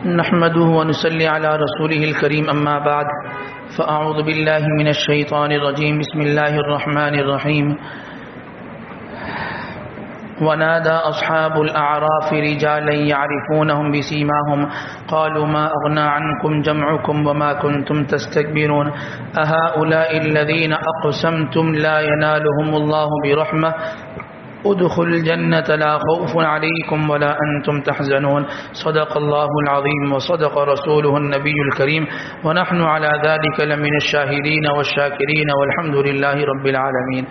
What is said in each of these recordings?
نحمده ونصلي على رسوله الكريم أما بعد فأعوذ بالله من الشيطان الرجيم بسم الله الرحمن الرحيم ونادى أصحاب الأعراف رجالا يعرفونهم بسيماهم قالوا ما أغنى عنكم جمعكم وما كنتم تستكبرون أهؤلاء الذين أقسمتم لا ينالهم الله برحمة ادخل الجنة لا خوف عليكم ولا أنتم تحزنون صدق الله العظيم وصدق رسوله النبي الكريم ونحن على ذلك لمن الشاهدين والشاكرين والحمد لله رب العالمين.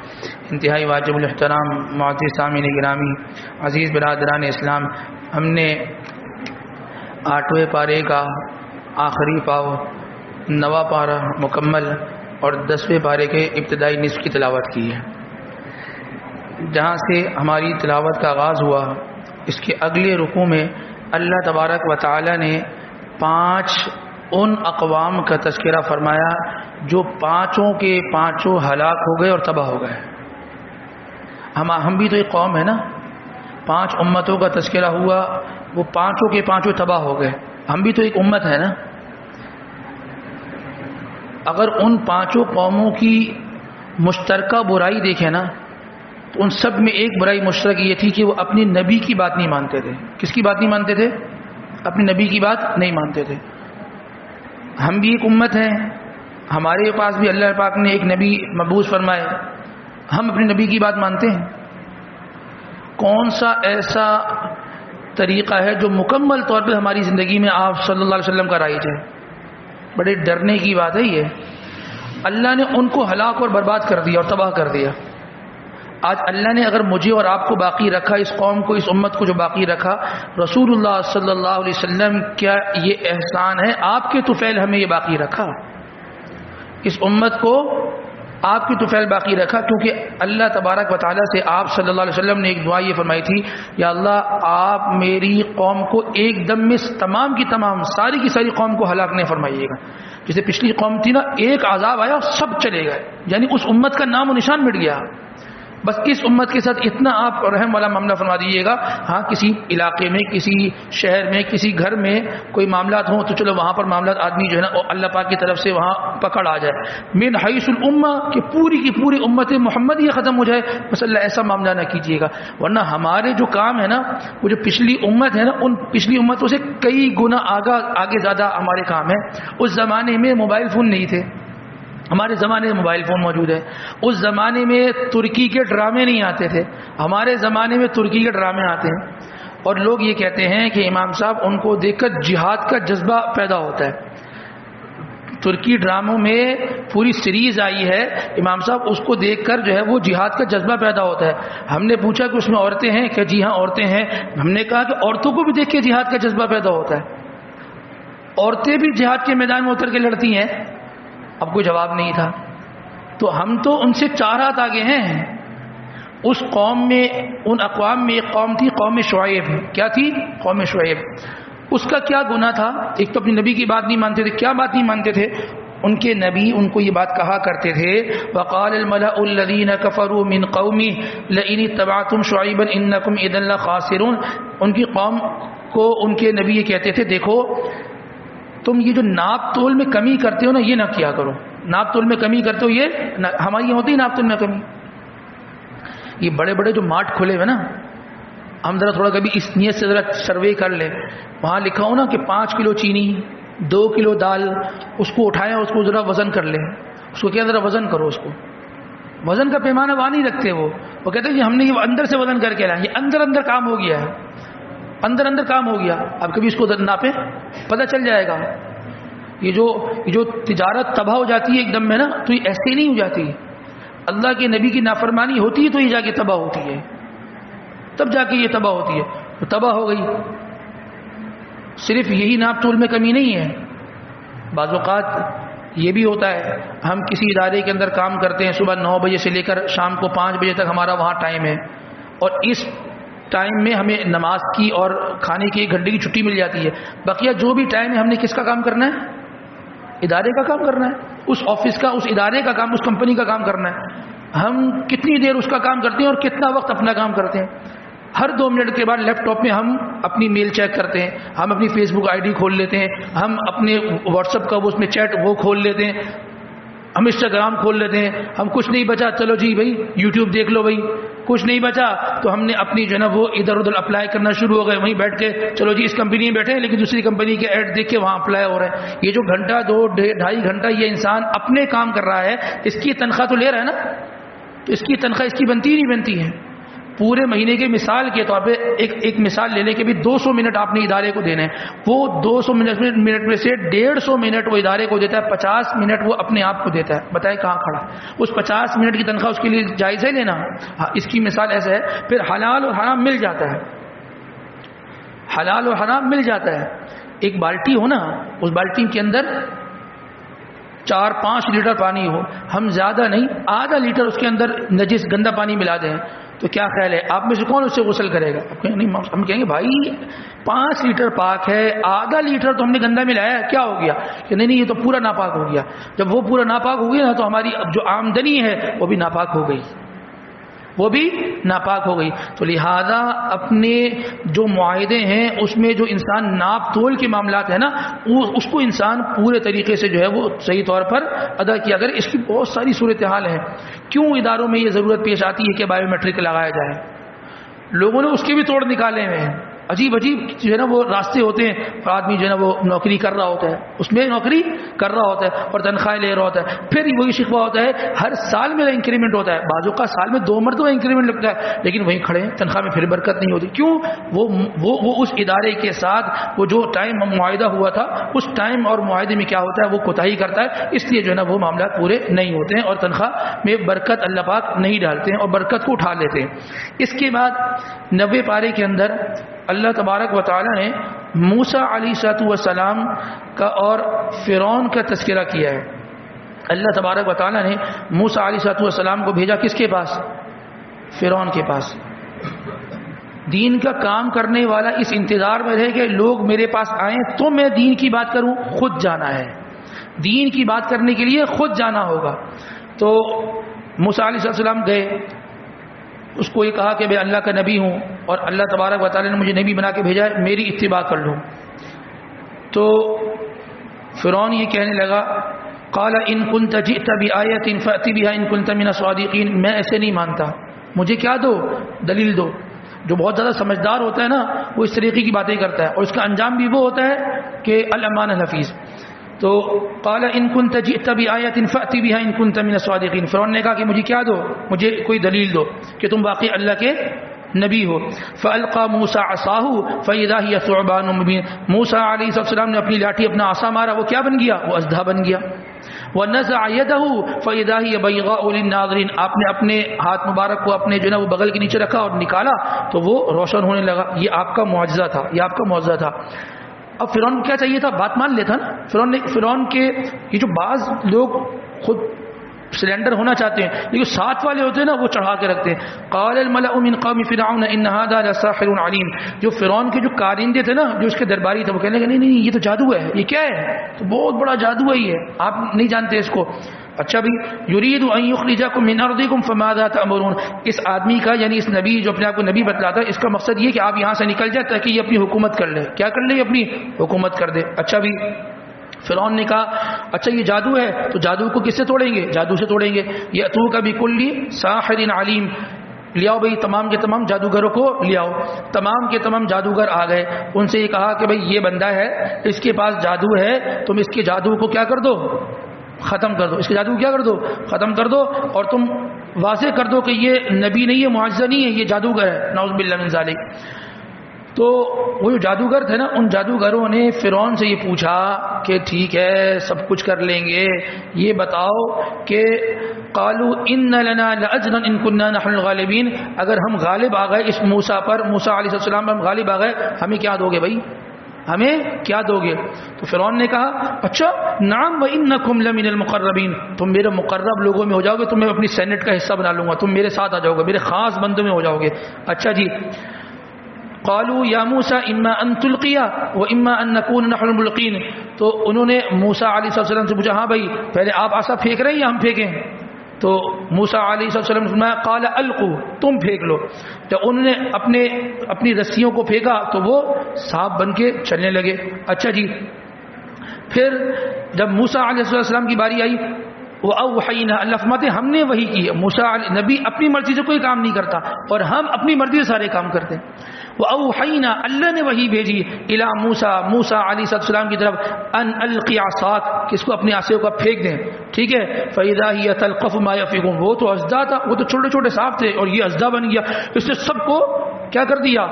انتہائی واجب الاحترام معزز سامعین گرامی، عزیز برادران اسلام، ہم نے 8ویں پارے کا آخری پاؤ 9واں پارہ مکمل اور 10ویں پارے کے ابتدائی نصف کی تلاوت کی ہے. جہاں سے ہماری تلاوت کا آغاز ہوا، اس کے اگلے رکوع میں اللہ تبارک و تعالی نے 5 ان اقوام کا تذکرہ فرمایا جو پانچوں کے پانچوں ہلاک ہو گئے اور تباہ ہو گئے. ہم بھی تو ایک قوم ہے نا، 5 امتوں کا تذکرہ ہوا، وہ پانچوں کے پانچوں تباہ ہو گئے. ہم بھی تو ایک امت ہے نا. اگر ان 5 قوموں کی مشترکہ برائی دیکھیں نا تو ان سب میں ایک برائی مشترک یہ تھی کہ وہ اپنی نبی کی بات نہیں مانتے تھے. کس کی بات نہیں مانتے تھے؟ اپنی نبی کی بات نہیں مانتے تھے. ہم بھی ایک امت ہیں، ہمارے پاس بھی اللہ پاک نے ایک نبی مبعوث فرمائے، ہم اپنی نبی کی بات مانتے ہیں. کون سا ایسا طریقہ ہے جو مکمل طور پہ ہماری زندگی میں آپ صلی اللہ علیہ وسلم کا رائج ہے؟ بڑے ڈرنے کی بات ہے یہ. اللہ نے ان کو ہلاک اور برباد کر دیا اور تباہ کر دیا. آج اللہ نے اگر مجھے اور آپ کو باقی رکھا، اس قوم کو، اس امت کو جو باقی رکھا، رسول اللہ صلی اللہ علیہ وسلم کیا یہ احسان ہے آپ کے طفیل ہمیں یہ باقی رکھا، اس امت کو آپ کی طفیل باقی رکھا، کیونکہ اللہ تبارک و تعالیٰ سے آپ صلی اللہ علیہ وسلم نے ایک دعا یہ فرمائی تھی، یا اللہ آپ میری قوم کو ایک دم میں تمام کی تمام ساری کی ساری قوم کو ہلاک نہیں فرمائیے گا. جیسے پچھلی قوم تھی نا، ایک عذاب آیا اور سب چلے گئے، یعنی اس امت کا نام و نشان مٹ گیا. بس اس امت کے ساتھ اتنا آپ رحم والا معاملہ فرما دیجیے گا. ہاں کسی علاقے میں، کسی شہر میں، کسی گھر میں کوئی معاملات ہوں تو چلو وہاں پر معاملات آدمی جو ہے نا اللہ پاک کی طرف سے وہاں پکڑ آ جائے. من حیث الامہ کہ پوری کی پوری امت محمد یہ ختم ہو جائے، بس اللہ ایسا معاملہ نہ کیجیے گا. ورنہ ہمارے جو کام ہے نا، وہ جو پچھلی امت ہے نا، ان پچھلی امتوں سے کئی گنا آگے زیادہ ہمارے کام ہیں. اس زمانے میں موبائل فون نہیں تھے، ہمارے زمانے میں موبائل فون موجود ہے. اس زمانے میں ترکی کے ڈرامے نہیں آتے تھے، ہمارے زمانے میں ترکی کے ڈرامے آتے ہیں. اور لوگ یہ کہتے ہیں کہ امام صاحب ان کو دیکھ کر جہاد کا جذبہ پیدا ہوتا ہے. ترکی ڈراموں میں پوری سیریز آئی ہے امام صاحب، اس کو دیکھ کر جو ہے وہ جہاد کا جذبہ پیدا ہوتا ہے. ہم نے پوچھا کہ اس میں عورتیں ہیں کہ جی ہاں عورتیں ہیں. ہم نے کہا کہ عورتوں کو بھی دیکھ کے جہاد کا جذبہ پیدا ہوتا ہے، عورتیں بھی جہاد کے میدان میں اتر کے لڑتی ہیں. اب کوئی جواب نہیں تھا. تو ہم تو ان سے 4 ہاتھ آگے ہیں. اس قوم میں، ان اقوام میں ایک قوم تھی، قوم شعیب. کیا تھی؟ قوم شعیب. اس کا کیا گناہ تھا؟ ایک تو اپنی نبی کی بات نہیں مانتے تھے. کیا بات نہیں مانتے تھے؟ ان کے نبی ان کو یہ بات کہا کرتے تھے، وقال الملأ الذين كفروا من قومي لئن اتبعتم شعيبا انكم اذا لخاسرون. ان کی قوم کو ان کے نبی یہ کہتے تھے، دیکھو تم یہ جو ناپ تول میں کمی کرتے ہو نا، یہ نہ کیا کرو. ناپ تول میں کمی کرتے ہو، یہ ہماری یہ ہوتی ہے ناپ تول میں کمی. یہ بڑے بڑے جو مارٹ کھلے ہوئے نا، ہم ذرا تھوڑا کبھی اس نیت سے ذرا سروے کر لیں. وہاں لکھا ہو نا کہ 5 کلو چینی، 2 کلو دال، اس کو اٹھائیں، اس کو ذرا وزن کر لیں. اس کو کیا ذرا وزن کرو. اس کو وزن کا پیمانہ وہاں نہیں رکھتے. وہ کہتے ہیں کہ ہم نے یہ اندر سے وزن کر کے لائیں. یہ اندر کام ہو گیا ہے، اندر کام ہو گیا. اب کبھی اس کو ناپیں، پتہ چل جائے گا. یہ جو تجارت تباہ ہو جاتی ہے ایک دم میں نا، تو یہ ایسے ہی نہیں ہو جاتی. اللہ کے نبی کی نافرمانی ہوتی ہے تو یہ جا کے تباہ ہوتی ہے، تب جا کے یہ تباہ ہوتی ہے. تو تباہ ہو گئی. صرف یہی ناپ تول میں کمی نہیں ہے. بعض اوقات یہ بھی ہوتا ہے، ہم کسی ادارے کے اندر کام کرتے ہیں، صبح 9 بجے سے لے کر شام کو 5 بجے تک ہمارا وہاں ٹائم ہے، اور اس ٹائم میں ہمیں نماز کی اور کھانے کی 1 گھنٹے کی چھٹی مل جاتی ہے. بقیہ جو بھی ٹائم ہے ہم نے کس کا کام کرنا ہے؟ ادارے کا کام کرنا ہے. اس آفس کا، اس ادارے کا کام، اس کمپنی کا کام کرنا ہے. ہم کتنی دیر اس کا کام کرتے ہیں اور کتنا وقت اپنا کام کرتے ہیں. ہر 2 منٹ کے بعد لیپ ٹاپ میں ہم اپنی میل چیک کرتے ہیں, ہم اپنی فیس بک آئی ڈی کھول لیتے ہیں, ہم اپنے واٹس ایپ کا وہ اس میں چیٹ وہ کھول لیتے ہیں, ہم انسٹاگرام کھول لیتے ہیں. ہم کچھ نہیں بچا چلو جی بھائی یوٹیوب دیکھ لو, بھائی کچھ نہیں بچا تو ہم نے اپنی جو ہے نا وہ ادھر ادھر اپلائی کرنا شروع ہو گئے, وہیں بیٹھ کے چلو جی اس کمپنی میں بیٹھے ہیں لیکن دوسری کمپنی کے ایڈ دیکھ کے وہاں اپلائی ہو رہا ہے. یہ جو گھنٹہ 2-2.5 گھنٹہ یہ انسان اپنے کام کر رہا ہے, اس کی تنخواہ تو لے رہا ہے نا, تو اس کی تنخواہ اس کی بنتی ہی نہیں بنتی ہے. پورے مہینے کے مثال کے طور پہ ایک مثال لے لیں کہ بھی 200 منٹ آپ نے ادارے کو دینے ہیں, وہ 200 منٹ میں سے 150 منٹ وہ ادارے کو دیتا ہے, 50 منٹ وہ اپنے آپ کو دیتا ہے. بتائیں کہاں کھڑا, اس 50 منٹ کی تنخواہ اس کے لیے جائز ہے لینا؟ اس کی مثال ایسا ہے. پھر حلال اور حرام مل جاتا ہے, حلال اور حرام مل جاتا ہے. ایک بالٹی ہو نا, اس بالٹی کے اندر 4-5 لیٹر پانی ہو, ہم زیادہ نہیں آدھا لیٹر اس کے اندر نجس گندا پانی ملا دیں, تو کیا خیال ہے آپ میں سے کون اس سے غسل کرے گا؟ ہم کہیں گے بھائی 5 لیٹر پاک ہے, آدھا لیٹر تو ہم نے گندا ملایا ہے, کیا ہو گیا؟ کہ نہیں یہ تو پورا ناپاک ہو گیا. جب وہ پورا ناپاک ہو گیا نا تو ہماری جو آمدنی ہے وہ بھی ناپاک ہو گئی, وہ بھی ناپاک ہو گئی. تو لہذا اپنے جو معاہدے ہیں اس میں جو انسان ناپ تول کے معاملات ہیں نا, اس کو انسان پورے طریقے سے جو ہے وہ صحیح طور پر ادا کیا کرے. اس کی بہت ساری صورتحال ہیں. کیوں اداروں میں یہ ضرورت پیش آتی ہے کہ بایو میٹرک لگایا جائے؟ لوگوں نے اس کے بھی توڑ نکالے ہوئے ہیں. عجیب جو ہے نا وہ راستے ہوتے ہیں, اور آدمی جو ہے نا وہ نوکری کر رہا ہوتا ہے, اس میں نوکری کر رہا ہوتا ہے اور تنخواہ لے رہا ہوتا ہے. پھر وہی شکوہ ہوتا ہے ہر سال میرا انکریمنٹ ہوتا ہے, بعضوں کا سال میں 2 مرتبہ انکریمنٹ لگتا ہے, لیکن وہیں کھڑے ہیں, تنخواہ میں پھر برکت نہیں ہوتی. کیوں؟ وہ اس ادارے کے ساتھ وہ جو ٹائم معاہدہ ہوا تھا اس ٹائم اور معاہدے میں کیا ہوتا ہے وہ کوتاہی کرتا ہے, اس لیے جو ہے نا وہ معاملات پورے نہیں ہوتے ہیں اور تنخواہ میں برکت اللہ پاک نہیں ڈالتے ہیں اور برکت کو اٹھا لیتے ہیں. اس کے بعد 90 پارے کے اندر اللہ تبارک و تعالی نے موسیٰ علیہ السلام کا اور فرعون کا تذکرہ کیا ہے. اللہ تبارک و تعالی نے موسیٰ علیہ السلام کو بھیجا کس کے پاس؟ فرعون کے پاس. دین کا کام کرنے والا اس انتظار میں رہے کہ لوگ میرے پاس آئیں تو میں دین کی بات کروں, خود جانا ہے. دین کی بات کرنے کے لیے خود جانا ہوگا. تو موسیٰ علیہ السلام گئے, اس کو یہ کہا کہ میں اللہ کا نبی ہوں اور اللہ تبارک و تعالی نے مجھے نبی بنا کے بھیجا ہے, میری اتباع کر لو. تو فرعون یہ کہنے لگا قال ان كنت جئت بآية فأت بها ان كنت من الصادقين, میں ایسے نہیں مانتا, مجھے کیا دو, دلیل دو. جو بہت زیادہ سمجھدار ہوتا ہے نا وہ اس طریقے کی باتیں کرتا ہے اور اس کا انجام بھی وہ ہوتا ہے کہ الامان الحفیظ. تو قال ان كنت جئت بآية فأت بها ان كنت من الصادقين, فرعون نے کہا کہ مجھے کیا دو, مجھے کوئی دلیل دو کہ تم واقعی اللہ کے نبی ہو. فألقى موسى عصاه فإذا هي ثعبان مبين, موسیٰ علیہ السلام نے اپنی لاٹھی اپنا عصا مارا, وہ کیا بن گیا؟ وہ اژدھا بن گیا. ونزع يده فإذا هي بيضاء للناظرين, آپ نے اپنے ہاتھ مبارک کو اپنے جو ہے وہ بغل کے نیچے رکھا اور نکالا تو وہ روشن ہونے لگا. یہ آپ کا معجزہ تھا, یہ آپ کا معجزہ تھا. اب فرعون کو کیا چاہیے تھا؟ بات مان لیتا نا. فرعون کے یہ جو بعض لوگ خود سلینڈر ہونا چاہتے ہیں لیکن ساتھ والے ہوتے ہیں نا وہ چڑھا کے رکھتے ہیں. قال الملأ من قوم فرعون ان هذا لساحر علیم, جو فرعون کے جو کارندے تھے نا, جو اس کے درباری تھے, وہ کہنے لگے نہیں یہ تو جادو ہے, یہ کیا ہے؟ تو بہت بڑا جادو ہے یہ, آپ نہیں جانتے اس کو. اچھا بھی یرید ان یخرجکم من ارضکم فماذا تأمرون, اس آدمی کا یعنی اس نبی جو اپنے آپ کو نبی بتلاتا ہے اس کا مقصد یہ کہ آپ یہاں سے نکل جائیں تاکہ یہ اپنی حکومت کر لے. کیا کر لے؟ اپنی حکومت کر دے. اچھا بھی فرعون نے کہا اچھا یہ جادو ہے تو جادو کو کس سے توڑیں گے؟ جادو سے توڑیں گے. یأتوک بکل ساحر علیم, لیاؤ بھائی تمام کے تمام جادوگروں کو لیاؤ. تمام کے تمام جادوگر آ گئے. ان سے یہ کہا کہ بھائی یہ بندہ ہے, اس کے پاس جادو ہے, تم اس کے جادو کو کیا کر دو؟ ختم کر دو. اس کے جادو کو کیا کر دو؟ ختم کر دو. اور تم واضح کر دو کہ یہ نبی نہیں ہے, معجزہ نہیں ہے, یہ جادوگر ہے. نعوذ باللہ من ذالک. تو وہ جو جادوگر تھے نا, ان جادوگروں نے فرعون سے یہ پوچھا کہ ٹھیک ہے سب کچھ کر لیں گے, یہ بتاؤ کہ قالوا ان لنا لاجرا ان كنا نحن الغالبین, اگر ہم غالب آ گئے اس موسیٰ پر, موسیٰ علیہ السلام پر ہم غالب آ گئے, ہمیں کیا دو گے بھائی, ہمیں کیا دو گے؟ تو فرعون نے کہا اچھا نعم وانکم لمن المقربین, تم میرے مقرب لوگوں میں ہو جاؤ گے, تم میں اپنی سینٹ کا حصہ بنا لوں گا, تم میرے ساتھ آ جاؤ گے, میرے خاص بندوں میں ہو جاؤ گے. اچھا جی. قالوا یا موسیٰ اما ان تلقی و اما ان نکون نحن الملقین, تو انہوں نے موسیٰ علیہ السلام سے پوچھا ہاں بھائی پہلے آپ عصا پھینک رہے ہیں یا ہم پھینکیں؟ تو موسیٰ علیہ السلام نے فرمایا قال القوا، تم پھینک لو. جب انہوں نے اپنی رسیوں کو پھینکا تو وہ سانپ بن کے چلنے لگے. اچھا جی، پھر جب موسیٰ علیہ السلام کی باری آئی، وَأَوْحَيْنَا، اللہ فرماتے ہیں ہم نے وحی کی. موسیٰ نبی اپنی مرضی سے کوئی کام نہیں کرتا اور ہم اپنی مرضی سے سارے کام کرتے ہیں. وَأَوْحَيْنَا، اللہ نے وحی بھیجی اِلَى موسیٰ علیہ السلام کی طرف، ان القی عصاک، کس کو اپنے عصا کو پھینک دیں. ٹھیک ہے، فَإِذَا هِيَ تَلْقَفُ مَا يَفِكُونَ، وہ تو اژدھا تھا، وہ تو چھوٹے چھوٹے سانپ تھے اور یہ اژدھا بن گیا. اس نے سب کو کیا کر دیا،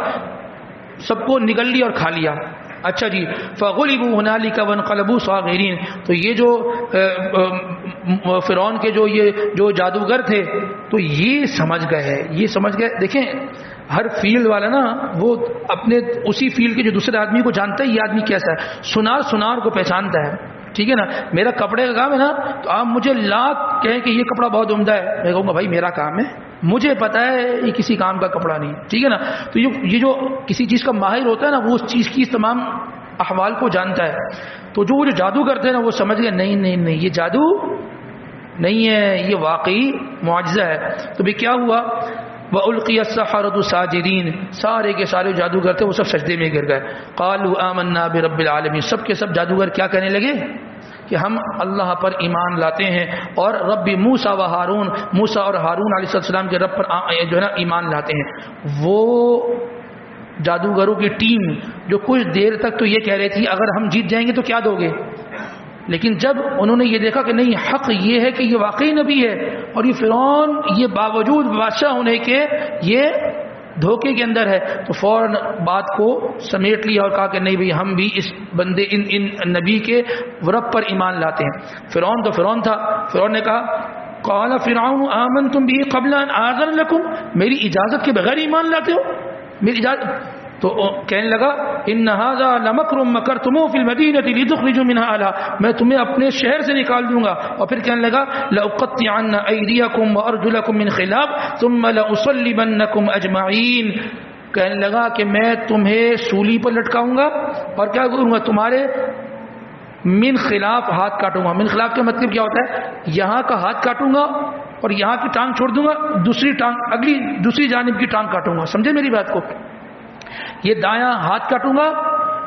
سب کو نگل لیا اور کھا لیا. اچھا جی، فغلبوا هنالك وانقلبوا صاغرین. تو یہ جو فرعون کے جو جادوگر تھے تو یہ سمجھ گئے. دیکھیں ہر فیلڈ والا نا وہ اپنے اسی فیلڈ کے جو دوسرے آدمی کو جانتا ہے، یہ آدمی کیسا ہے، سنار کو پہچانتا ہے. ٹھیک ہے نا، میرا کپڑے کا کام ہے نا، تو آپ مجھے لاکھ کہیں کہ یہ کپڑا بہت عمدہ ہے، میں کہوں گا بھائی میرا کام ہے، مجھے پتا ہے یہ کسی کام کا کپڑا نہیں. ٹھیک ہے نا. تو یہ جو کسی چیز کا ماہر ہوتا ہے نا، وہ اس چیز کی تمام احوال کو جانتا ہے. تو جو جادو کرتے ہیں نا، وہ سمجھ گئے نہیں یہ جادو نہیں ہے، یہ واقعی معجزہ ہے. تو بھی کیا ہوا، وَأُلْقِيَ السَّحَرَةُ سَاجِدِينَ، سارے کے سارے جادوگر تھے وہ سب سجدے میں گر گئے. قَالُوا آمَنَّا بِرَبِّ الْعَالَمِينَ، سب کے سب جادوگر کیا کہنے لگے کہ ہم اللہ پر ایمان لاتے ہیں اور رب موسیٰ و ہارون، موسیٰ اور ہارون علیہ السلام کے رب پر جو ہے نا ایمان لاتے ہیں. وہ جادوگروں کی ٹیم جو کچھ دیر تک تو یہ کہہ رہی تھی اگر ہم جیت جائیں گے تو کیا دو گے، لیکن جب انہوں نے یہ دیکھا کہ نہیں، حق یہ ہے کہ یہ واقعی نبی ہے اور یہ فرعون یہ باوجود بادشاہ ہونے کے یہ دھوکے کے اندر ہے، تو فوراً بات کو سمیٹ لیا اور کہا کہ نہیں بھئی ہم بھی اس بندے ان نبی کے رب پر ایمان لاتے ہیں. فرعون تو فرعون تھا، فرعون نے کہا قال فرعون آمنتم به قبل ان آذن لكم، میری اجازت کے بغیر ایمان لاتے ہو، میری اجازت. تو کہنے لگا ان هذا لمکر مکرتموه في المدینہ لتخرجوا منها اهلها، میں تمہیں اپنے شہر سے نکال دوں گا. اور پھر کہنے لگا لاقطعن ایدیکم وارجلکم من خلاف ثم لاصلبنکم اجمعین، کہنے لگا کہ میں تمہیں سولی پر لٹکاؤں گا اور کیا کروں گا، تمہارے من خلاف ہاتھ کاٹوں گا. من خلاف کا مطلب کیا ہوتا ہے، یہاں کا ہاتھ کاٹوں گا اور یہاں کی ٹانگ چھوڑ دوں گا، دوسری جانب کی ٹانگ کاٹوں گا. سمجھے میری بات کو، یہ دایاں ہاتھ کاٹوں گا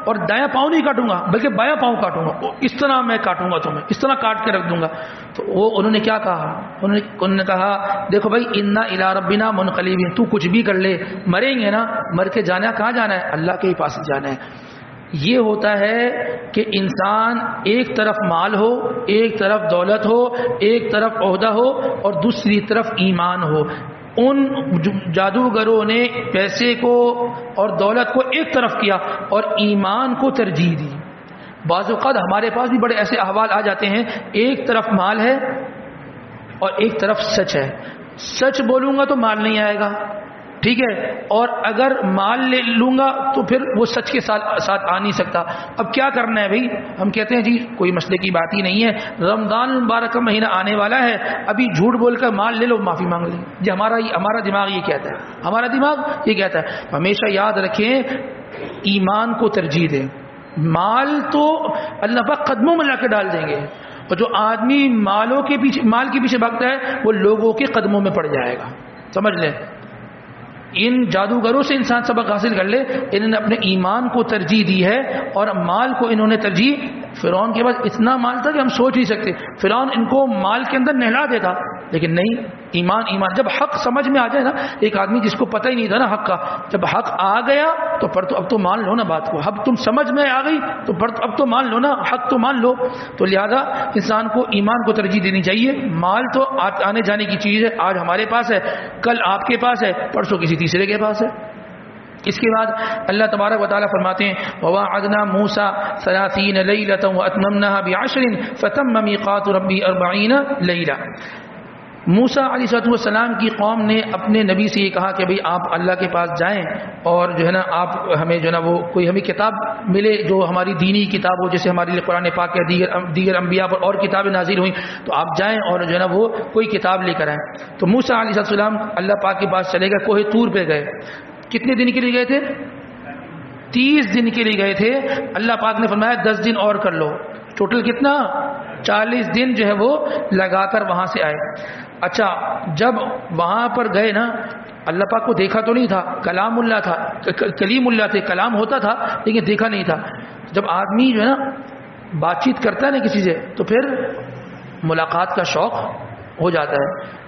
اور دایاں پاؤں نہیں کاٹوں گا بلکہ بایاں پاؤں کاٹوں گا، اس طرح میں کاٹوں گا تمہیں، اس طرح کاٹ کے رکھ دوں گا. تو انہوں نے کیا کہا، انہوں نے کہا دیکھو بھائی انا الی ربنا منقلبون، تو کچھ بھی کر لے، مریں گے نا، مر کے جانا کہاں جانا ہے، اللہ کے پاس جانا ہے. یہ ہوتا ہے کہ انسان ایک طرف مال ہو، ایک طرف دولت ہو، ایک طرف عہدہ ہو اور دوسری طرف ایمان ہو. ان جادوگروں نے پیسے کو اور دولت کو ایک طرف کیا اور ایمان کو ترجیح دی. بعض اوقات ہمارے پاس بھی بڑے ایسے احوال آ جاتے ہیں، ایک طرف مال ہے اور ایک طرف سچ ہے، سچ بولوں گا تو مال نہیں آئے گا، ٹھیک ہے، اور اگر مال لے لوں گا تو پھر وہ سچ کے ساتھ آ نہیں سکتا. اب کیا کرنا ہے بھائی، ہم کہتے ہیں جی کوئی مسئلے کی بات ہی نہیں ہے، رمضان المبارک کا مہینہ آنے والا ہے، ابھی جھوٹ بول کر مال لے لو، معافی مانگ لیں. جی ہمارا دماغ یہ کہتا ہے، ہمارا دماغ یہ کہتا ہے. ہمیشہ یاد رکھیں ایمان کو ترجیح دیں. مال تو اللہ پاک قدموں میں لا کے ڈال دیں گے، اور جو آدمی مال کے پیچھے بھاگتا ہے وہ لوگوں کے قدموں میں پڑ جائے گا. سمجھ لیں، ان جادوگروں سے انسان سبق حاصل کر لے، انہوں نے اپنے ایمان کو ترجیح دی ہے اور مال کو انہوں نے ترجیح. فرعون کے پاس اتنا مال تھا کہ ہم سوچ نہیں سکتے، فرعون ان کو مال کے اندر نہلا دیتا، لیکن نہیں، ایمان. جب حق سمجھ میں آ جائے نا، ایک آدمی جس کو پتہ ہی نہیں تھا نا حق کا، جب حق آ گیا تو پھر تو اب تو مان لو نا بات کو، اب تم سمجھ میں آ گئی تو پھر اب تو مان لو نا، حق تو مان لو. تو لہذا انسان کو ایمان کو ترجیح دینی چاہیے. مال تو آنے جانے کی چیز ہے، آج ہمارے پاس ہے، کل آپ کے پاس ہے، پرسوں کسی تیسرے کے پاس ہے. اس کے بعد اللہ تبارک و تعالیٰ فرماتے ہیں وَوَعَدْنَا مُوسَىٰ 30 لَيْلَةً وَأَتْمَمْنَاهَا بِعَشْرٍ فَتَمَّ مِيقَاتُ رَبِّهِ 40 لَيْلَةً. موسیٰ علیہ السلام کی قوم نے اپنے نبی سے یہ کہا کہ بھئی آپ اللہ کے پاس جائیں اور جو ہے نا آپ ہمیں جو ہے نا وہ کوئی ہمیں کتاب ملے جو ہماری دینی کتاب ہو، جیسے ہمارے لیے قرآن پاک یا دیگر انبیاء پر اور کتابیں نازل ہوئیں، تو آپ جائیں اور جو ہے نا وہ کوئی کتاب لے کر آئیں. تو موسیٰ علیہ السلام اللہ پاک کے پاس چلے گئے، کوہ طور پہ گئے. کتنے دن کے لیے گئے تھے؟ 30 دن کے لیے گئے تھے. اللہ پاک نے فرمایا 10 دن اور کر لو، ٹوٹل کتنا؟ 40 دن جو ہے وہ لگا کر وہاں سے آئے. اچھا جب وہاں پر گئے نا، اللہ پاک کو دیکھا تو نہیں تھا، کلام اللہ تھا، کلیم اللہ تھے، کلام ہوتا تھا لیکن دیکھا نہیں تھا. جب آدمی جو ہے نا بات چیت کرتا ہے نا کسی سے تو پھر ملاقات کا شوق ہو جاتا ہے.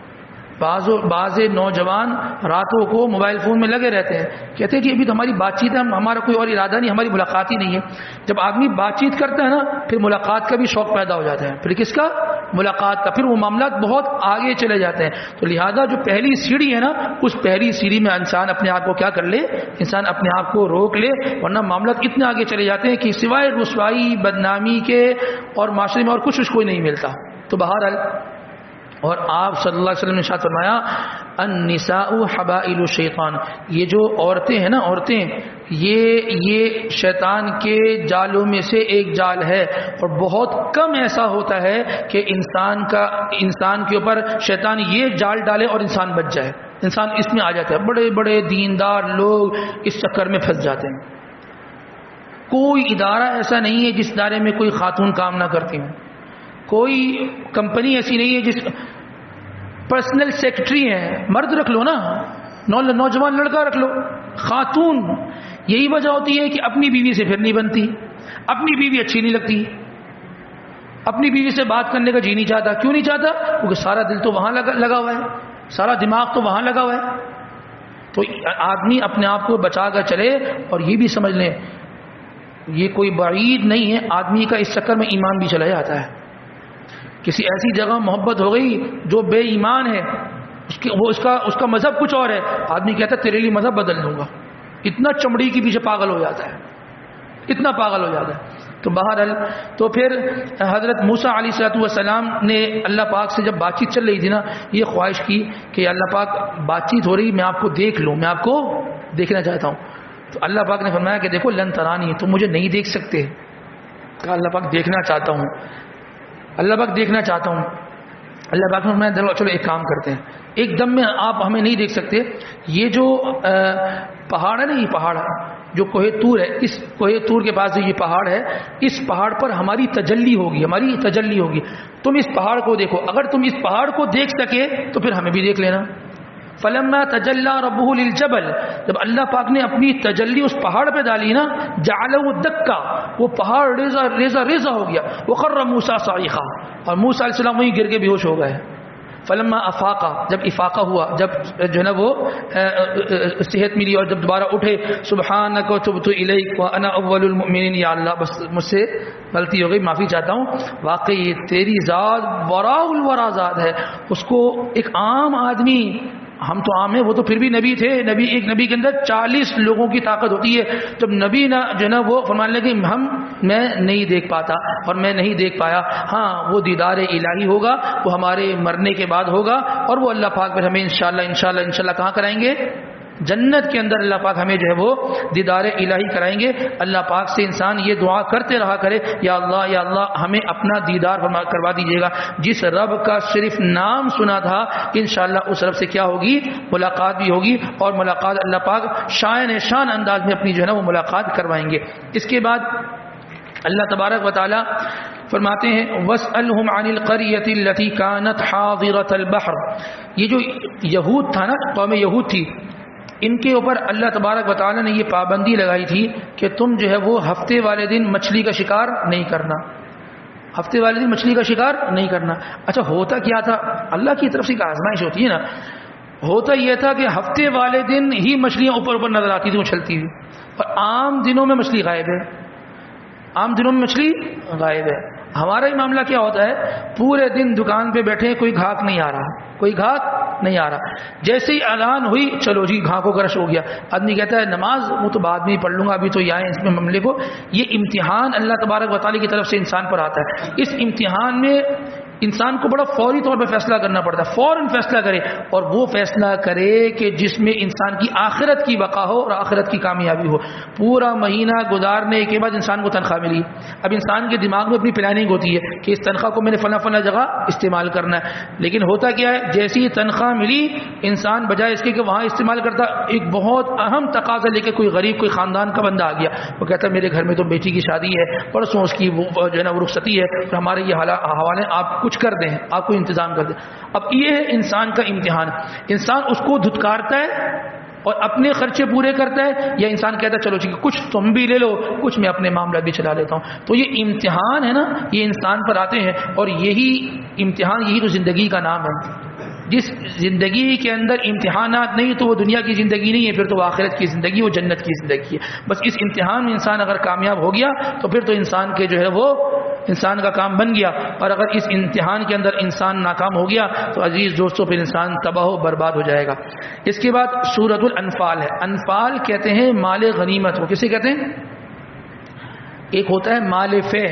بعض نوجوان راتوں کو موبائل فون میں لگے رہتے ہیں، کہتے ہیں کہ ابھی تو ہماری بات چیت ہے، ہمارا کوئی اور ارادہ نہیں، ہماری ملاقات ہی نہیں ہے. جب آدمی بات چیت کرتا ہے نا پھر ملاقات کا بھی شوق پیدا ہو جاتا ہے. پھر کس کا؟ ملاقات کا. پھر وہ معاملات بہت آگے چلے جاتے ہیں. تو لہذا جو پہلی سیڑھی ہے نا، اس پہلی سیڑھی میں انسان اپنے آپ کو کیا کر لے، انسان اپنے آپ کو روک لے، ورنہ معاملات اتنے آگے چلے جاتے ہیں کہ سوائے رسوائی بدنامی کے اور معاشرے میں اور کچھ کوئی نہیں ملتا. تو بہرحال، اور آپ صلی اللہ علیہ وسلم نے ارشاد فرمایا النساء حبائل الشیطان، یہ جو عورتیں ہیں نا، عورتیں یہ شیطان کے جالوں میں سے ایک جال ہے. اور بہت کم ایسا ہوتا ہے کہ انسان کے اوپر شیطان یہ جال ڈالے اور انسان بچ جائے. انسان اس میں آ جاتا ہے. بڑے بڑے دیندار لوگ اس چکر میں پھنس جاتے ہیں. کوئی ادارہ ایسا نہیں ہے جس ادارے میں کوئی خاتون کام نہ کرتی ہوں. کوئی کمپنی ایسی نہیں ہے جس پرسنل سیکرٹری ہیں، مرد رکھ لو نا، نوجوان لڑکا رکھ لو، خاتون. یہی وجہ ہوتی ہے کہ اپنی بیوی سے پھر نہیں بنتی، اپنی بیوی اچھی نہیں لگتی، اپنی بیوی سے بات کرنے کا جی نہیں چاہتا. کیوں نہیں چاہتا؟ کیونکہ سارا دل تو وہاں لگا ہوا ہے، سارا دماغ تو وہاں لگا ہوا ہے. تو آدمی اپنے آپ کو بچا کر چلے. اور یہ بھی سمجھ لیں یہ کوئی بعید نہیں ہے، آدمی کا اس چکر میں ایمان بھی چلا جاتا ہے. کسی ایسی جگہ محبت ہو گئی جو بے ایمان ہے، اس کا مذہب کچھ اور ہے، آدمی کہتا ہے تیرے لیے مذہب بدل دوں گا. اتنا چمڑی کے پیچھے پاگل ہو جاتا ہے، اتنا پاگل ہو جاتا ہے. تو بہرحال تو پھر حضرت موسیٰ علیہ الصلوۃ والسلام نے اللہ پاک سے جب بات چیت چل رہی تھی نا، یہ خواہش کی کہ اللہ پاک بات چیت ہو رہی، میں آپ کو دیکھ لوں، میں آپ کو دیکھنا چاہتا ہوں. تو اللہ پاک نے فرمایا کہ دیکھو لن ترانی، تم مجھے نہیں دیکھ سکتے. کہا اللہ پاک دیکھنا چاہتا ہوں، اللہ پاک دیکھنا چاہتا ہوں. اللہ پاک نے فرمایا چلو ایک کام کرتے ہیں، ایک دم میں آپ ہمیں نہیں دیکھ سکتے. یہ جو پہاڑ ہے نا، یہ پہاڑ جو کوہ طور ہے، اس کوہ طور کے پاس جو یہ پہاڑ ہے، اس پہاڑ پر ہماری تجلی ہوگی. تم اس پہاڑ کو دیکھو، اگر تم اس پہاڑ کو دیکھ سکے تو پھر ہمیں بھی دیکھ لینا. فلما تجلی ربہ للجبل، جب اللہ پاک نے اپنی تجلی اس پہاڑ پہ ڈالی نا، جعلہ دکا، وہ پہاڑ ریزہ ہو گیا. وخر موسیٰ صاعقا، اور موسیٰ علیہ السلام وہیں گر کے بے ہوش ہو گئے. فلما افاقا، جب افاقہ ہوا، جب جو ہے نا وہ صحت ملی اور جب دوبارہ اٹھے، سبحانک وتبت الیک وانا اول المؤمنین، یا اللہ بس مجھ سے غلطی ہو گئی، معافی چاہتا ہوں. واقعی تیری ذات وراء الورا ذات ہے. اس کو ایک عام آدمی، ہم تو عام ہیں، وہ تو پھر بھی نبی تھے. ایک نبی کے اندر 40 لوگوں کی طاقت ہوتی ہے. جب نبی نہ جو ہے نا وہ فرمانے لگے میں نہیں دیکھ پاتا اور میں نہیں دیکھ پایا. ہاں وہ دیدار الہی ہوگا، وہ ہمارے مرنے کے بعد ہوگا، اور وہ اللہ پاک پر ہمیں انشاءاللہ کہاں کرائیں گے؟ جنت کے اندر اللہ پاک ہمیں جو ہے وہ دیدار الہی کرائیں گے. اللہ پاک سے انسان یہ دعا کرتے رہا کرے، یا اللہ ہمیں اپنا دیدار کروا دیجیے گا. جس رب کا صرف نام سنا تھا، انشاءاللہ اس رب سے کیا ہوگی؟ ملاقات بھی ہوگی. اور ملاقات اللہ پاک شان انداز میں اپنی جو ہے نا وہ ملاقات کروائیں گے. اس کے بعد اللہ تبارک و تعالی فرماتے ہیں وَاسْأَلْهُمْ عَنِ الْقَرْيَةِ الَّتِي كَانَتْ حَاضِرَةَ الْبَحْرِ. یہ جو یہود تھا نا، قوم یہود تھی، ان کے اوپر اللہ تبارک و تعالی نے یہ پابندی لگائی تھی کہ تم جو ہے وہ ہفتے والے دن مچھلی کا شکار نہیں کرنا. ہفتے والے دن مچھلی کا شکار نہیں کرنا. اچھا ہوتا کیا تھا؟ اللہ کی طرف سے ایک آزمائش ہوتی ہے نا. ہوتا یہ تھا کہ ہفتے والے دن ہی مچھلیاں اوپر نظر آتی تھی اچھلتی ہوئی، اور عام دنوں میں مچھلی غائب ہے. عام دنوں میں مچھلی غائب ہے. ہمارا ہی معاملہ کیا ہوتا ہے؟ پورے دن دکان پہ بیٹھے، کوئی گھاک نہیں آ رہا. جیسے ہی اذان ہوئی، چلو جی گھاکوں کا رش ہو گیا. آدمی کہتا ہے نماز وہ تو بعد میں ہی پڑھ لوں گا، ابھی تو یہ آئے اس میں معاملے کو. یہ امتحان اللہ تبارک و تعالی کی طرف سے انسان پر آتا ہے. اس امتحان میں انسان کو بڑا فوری طور پہ فیصلہ کرنا پڑتا ہے. فوراً فیصلہ کرے، اور وہ فیصلہ کرے کہ جس میں انسان کی آخرت کی بقا ہو اور آخرت کی کامیابی ہو. پورا مہینہ گزارنے کے بعد انسان کو تنخواہ ملی. اب انسان کے دماغ میں اپنی پلاننگ ہوتی ہے کہ اس تنخواہ کو میں نے فلاں جگہ استعمال کرنا ہے. لیکن ہوتا کیا ہے؟ جیسی تنخواہ ملی، انسان بجائے اس کے کہ وہاں استعمال کرتا، ایک بہت اہم تقاضا لے کے کوئی غریب، کوئی خاندان کا بندہ آ گیا. وہ کہتا ہے میرے گھر میں تو بیٹی کی شادی ہے، پرسوں اس کی جو ہے نا وہ رخصتی ہے، ہمارے یہ حوالے آپ کچھ کچھ کر دیں، آپ کو انتظام کر دیں. اب یہ ہے انسان کا امتحان. انسان اس کو دھتکارتا ہے اور اپنے خرچے پورے کرتا ہے، یا انسان کہتا ہے چلو ٹھیک ہے کچھ تم بھی لے لو، کچھ میں اپنے معاملات بھی چلا لیتا ہوں. تو یہ امتحان ہے نا، یہ انسان پر آتے ہیں، اور یہی امتحان، یہی تو زندگی کا نام ہے. جس زندگی کے اندر امتحانات نہیں تو وہ دنیا کی زندگی نہیں ہے، پھر تو وہ آخرت کی زندگی، وہ جنت کی زندگی ہے. بس اس امتحان میں انسان اگر کامیاب ہو گیا تو پھر تو انسان کے جو ہے وہ انسان کا کام بن گیا، اور اگر اس امتحان کے اندر انسان ناکام ہو گیا تو عزیز دوستوں پھر انسان تباہ و برباد ہو جائے گا. اس کے بعد سورۃ الانفال ہے. انفال کہتے ہیں مال غنیمت کو. کسے کہتے ہیں؟ ایک ہوتا ہے مال فہ